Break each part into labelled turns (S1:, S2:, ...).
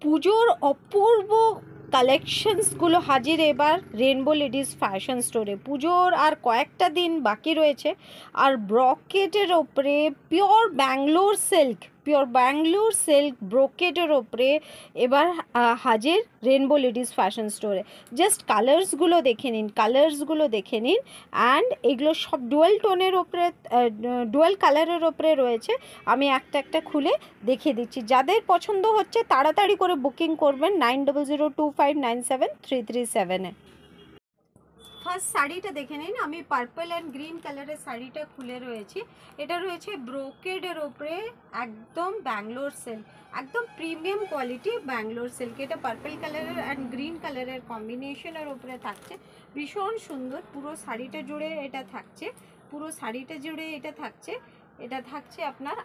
S1: পুজোর অপূর্ব কালেকশনসগুলো হাজির এবার রেনবো লেডিস ফ্যাশন স্টোরে। পুজোর আর কয়েকটা দিন বাকি রয়েছে, আর ব্রকেটের ওপরে পিওর ব্যাঙ্গলোর সিল্ক ব্রোকেটের ওপরে এবার হাজির রেনবো লেডিস ফ্যাশন স্টোরে। জাস্ট কালার্সগুলো দেখে নিন অ্যান্ড এগুলো সব ডুয়াল টোনের ওপরে, ডুয়াল কালারের ওপরে রয়েছে। আমি একটা একটা খুলে দেখিয়ে দিচ্ছি। যাদের পছন্দ হচ্ছে তাড়াতাড়ি করে বুকিং করবেন 9002597337-এ। ফার্স্ট শাড়িটা দেখে নিন। আমি পার্পল অ্যান্ড গ্রিন কালারের শাড়িটা খুলে রয়েছি। এটা রয়েছে ব্রোকেডের ওপরে, একদম ব্যাঙ্গলোর সিল্ক, একদম প্রিমিয়াম কোয়ালিটি ব্যাঙ্গলোর সিল্ক। এটা পার্পল কালারের অ্যান্ড গ্রিন কালারের কম্বিনেশনের ওপরে থাকছে, ভীষণ সুন্দর। পুরো শাড়িটা জুড়ে এটা থাকছে, এটা থাকছে আপনার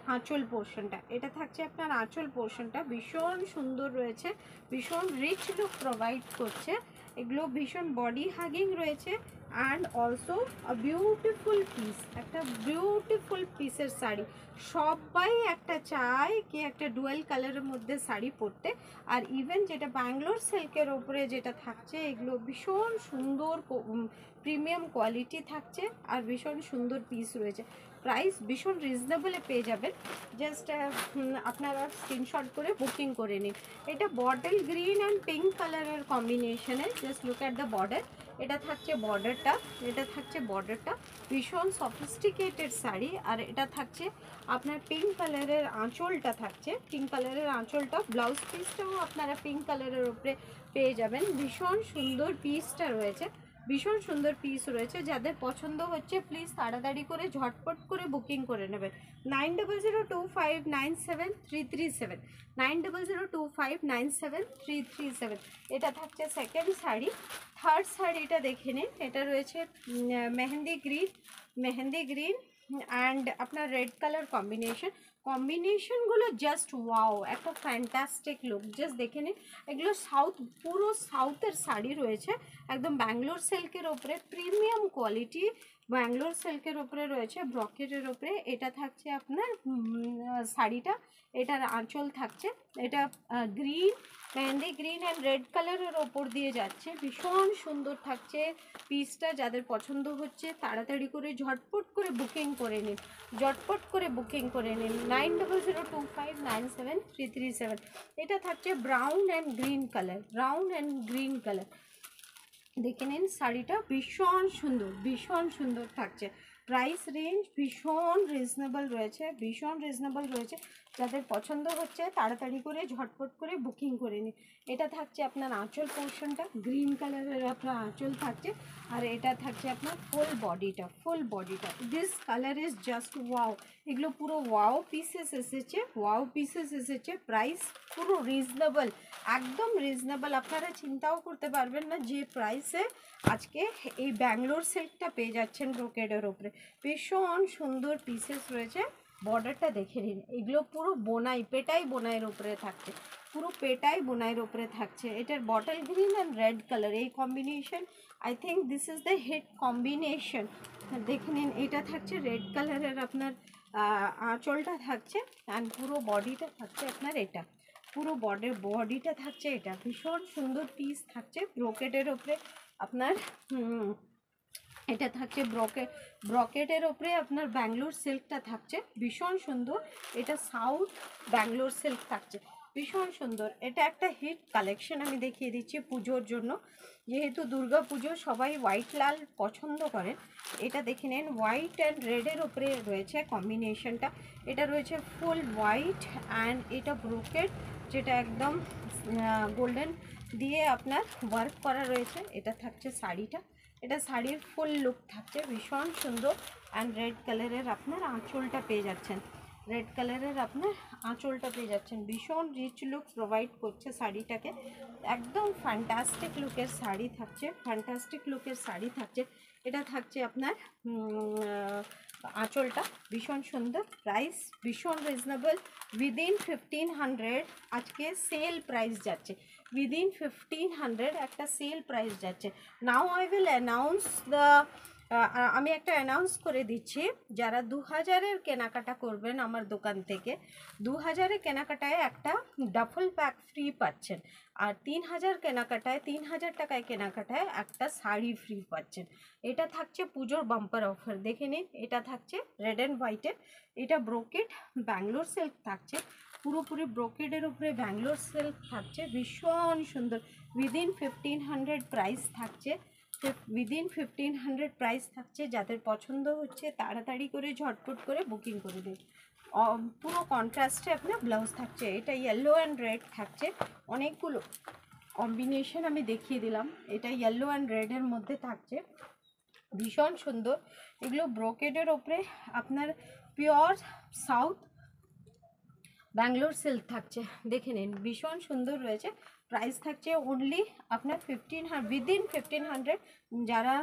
S1: আঁচল পোর্শনটা, ভীষণ সুন্দর রয়েছে, ভীষণ রিচ লুক প্রোভাইড করছে। এগুলো ভীষণ বডি হাগিং রয়েছে অ্যান্ড অলসো একটা বিউটিফুল পিসের শাড়ি। সবাই একটা চায় কি একটা ডুয়াল কালারের মধ্যে শাড়ি পরতে। আর ইভেন যেটা ব্যাঙ্গলোর সিল্কের ওপরে যেটা থাকছে, এগুলো ভীষণ সুন্দর প্রিমিয়াম কোয়ালিটি থাকছে আর ভীষণ সুন্দর পিস রয়েছে। প্রাইস ভীষণ রিজনেবলে পেয়ে যাবেন। জাস্ট আপনারা স্ক্রিনশট করে বুকিং করে নিন। এটা বটল গ্রিন অ্যান্ড পিঙ্ক কালারের কম্বিনেশনে। Just look at the border. এটা থাকছে বর্ডারটা, ভীষণ সফিস্টিকেটেড শাড়ি। আর এটা থাকছে আপনার পিঙ্ক কালারের আঁচলটা, ব্লাউজ পিসটাও আপনারা পিঙ্ক কালারের উপরে পেয়ে যাবেন। ভীষণ সুন্দর পিস রয়েছে। যাদের পছন্দ হচ্ছে প্লিজ তাড়াতাড়ি করে ঝটপট করে বুকিং করে নেবেন। 9002597337 এটা থাকছে সেকেন্ড শাড়ি। থার্ড শাড়িটা দেখে নিন। এটা রয়েছে মেহেন্দি গ্রিন অ্যান্ড আপনার রেড কালার কম্বিনেশনগুলো জাস্ট ওয়াও, একটা ফ্যান্টাস্টিক লুক। জাস্ট দেখে নিন। এগুলো পুরো সাউথের শাড়ি রয়েছে, একদম ব্যাঙ্গলোর সিল্কের ওপরে, প্রিমিয়াম কোয়ালিটি ব্যাঙ্গলোর সিল্কের ওপরে রয়েছে, ব্রকেটের ওপরে। এটা থাকছে আপনার শাড়িটা, এটার আঁচল থাকছে, এটা মেহেন্দি গ্রিন অ্যান্ড রেড কালারের ওপর দিয়ে যাচ্ছে, ভীষণ সুন্দর থাকছে পিসটা। যাদের পছন্দ হচ্ছে তাড়াতাড়ি করে ঝটপট করে বুকিং করে নিন 9002597337। এটা থাকছে ব্রাউন অ্যান্ড গ্রিন কালার। দেখে নিন শাড়িটা, ভীষণ সুন্দর থাকছে। প্রাইস রেঞ্জ ভীষণ রিজনেবল রয়েছে। যাদের পছন্দ হচ্ছে তাড়াতাড়ি করে ঝটপট করে বুকিং করে নিন। এটা থাকছে আপনার আঁচল পোর্শনটা, গ্রিন কালারের আপনার আঁচল থাকছে। আর এটা থাকছে আপনার ফুল বডিটা। This colour is just wow. এগুলো পুরো ওয়াও পিসেস এসেছে। প্রাইস পুরো রিজনেবল, একদম রিজনেবল। আপনারা চিন্তাও করতে পারবেন না যে প্রাইসে আজকে এই ব্যাঙ্গলোর সিল্কটা পেয়ে যাচ্ছেন ব্রোকেডের ওপরে। ভীষণ সুন্দর পিসেস রয়েছে। বর্ডারটা দেখে নিন। এগুলো পুরো পেটাই বোনাইয়ের উপরে থাকছে। এটার bottle green and red colour, এই combination, I think this is the hit combination. দেখে নিন। এটা থাকছে রেড কালারের আপনার আঁচলটা থাকছে অ্যান্ড পুরো বডিটা থাকছে আপনার বডিটা থাকছে এটা। ভীষণ সুন্দর পিস থাকছে ব্রোকেটের ওপরে আপনার। এটা থাকছে ব্রকেটের ওপরে আপনার ব্যাঙ্গলোর সিল্কটা থাকছে, ভীষণ সুন্দর। এটা সাউথ ব্যাঙ্গলোর সিল্ক থাকছে, ভীষণ সুন্দর। এটা একটা হিট কালেকশন আমি দেখিয়ে দিচ্ছি পুজোর জন্য, যেহেতু দুর্গা পুজো সবাই হোয়াইট লাল পছন্দ করেন। এটা দেখে নেন, হোয়াইট অ্যান্ড রেডের ওপরে রয়েছে কম্বিনেশনটা। এটা রয়েছে ফুল হোয়াইট অ্যান্ড এটা ব্রোকেট, যেটা একদম গোল্ডেন দিয়ে আপনার ওয়ার্ক করা রয়েছে। এটা থাকছে শাড়িটা, এটা শাড়ির ফুল লুক থাকছে, ভীষণ সুন্দর। অ্যান্ড রেড কালারের আপনার আঁচলটা পেয়ে যাচ্ছেন, ভীষণ রিচ লুক প্রোভাইড করছে শাড়িটাকে। একদম ফ্যান্টাস্টিক লুকের শাড়ি থাকছে। এটা থাকছে আপনার আঁচলটা, ভীষণ সুন্দর। প্রাইস ভীষণ রিজনেবল, উইদিন 1500 আজকে সেল প্রাইস যাচ্ছে, উইদিন 1500 একটা সেল প্রাইস যাচ্ছে। Now I will announce the আমি একটা অ্যানাউন্স করে দিচ্ছি, যারা 2000-এর কেনাকাটা করবেন আমার দোকান থেকে, 2000-এর কেনাকাটায় একটা ডাফল প্যাক ফ্রি পাচ্ছেন, আর 3000 কেনাকাটায়, 3000 টাকায় কেনাকাটায় একটা শাড়ি ফ্রি পাচ্ছেন। এটা থাকছে পুজোর বাম্পার অফার, দেখে নিন। এটা থাকছে রেড অ্যান্ড হোয়াইটের, এটা ব্রোকেড ব্যাঙ্গালোর সিল্ক থাকছে, পুরোপুরি ব্রোকেডের উপরে ব্যাঙ্গালোর সিল্ক থাকছে, ভীষণ সুন্দর। উইদিন 1500 প্রাইস থাকছে, উইদিন 1500 প্রাইস থাকছে। যাদের পছন্দ হচ্ছে তাড়াতাড়ি করে ঝটপট করে বুকিং করে দিন। পুরো কন্ট্রাস্টে আপনার ব্লাউজ থাকছে, এটা ইয়েলো অ্যান্ড রেড থাকছে, অনেকগুলো কম্বিনেশন আমি দেখিয়ে দিলাম। এটা ইয়েলো অ্যান্ড রেডের মধ্যে থাকছে, ভীষণ সুন্দর। এগুলো ব্রোকেডের ওপরে আপনার পিওর সাউথ ব্যাঙ্গালোর সিল্ক থাকছে, দেখে নিন, ভীষণ সুন্দর রয়েছে। প্রাইস থাকছে অনলি আপনার উইদিন 1500। যারা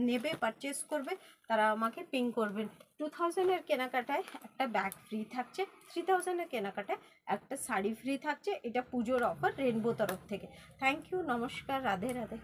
S1: নেবে, পারচেস করবে, তারা আমাকে পিং করবেন। 2000-এর কেনাকাটায় একটা ব্যাগ ফ্রি থাকছে, 3000-এর কেনাকাটায় একটা শাড়ি ফ্রি থাকছে। এটা পুজোর অফার রেনবো তরফ থেকে। থ্যাংক ইউ, নমস্কার, রাধে রাধে।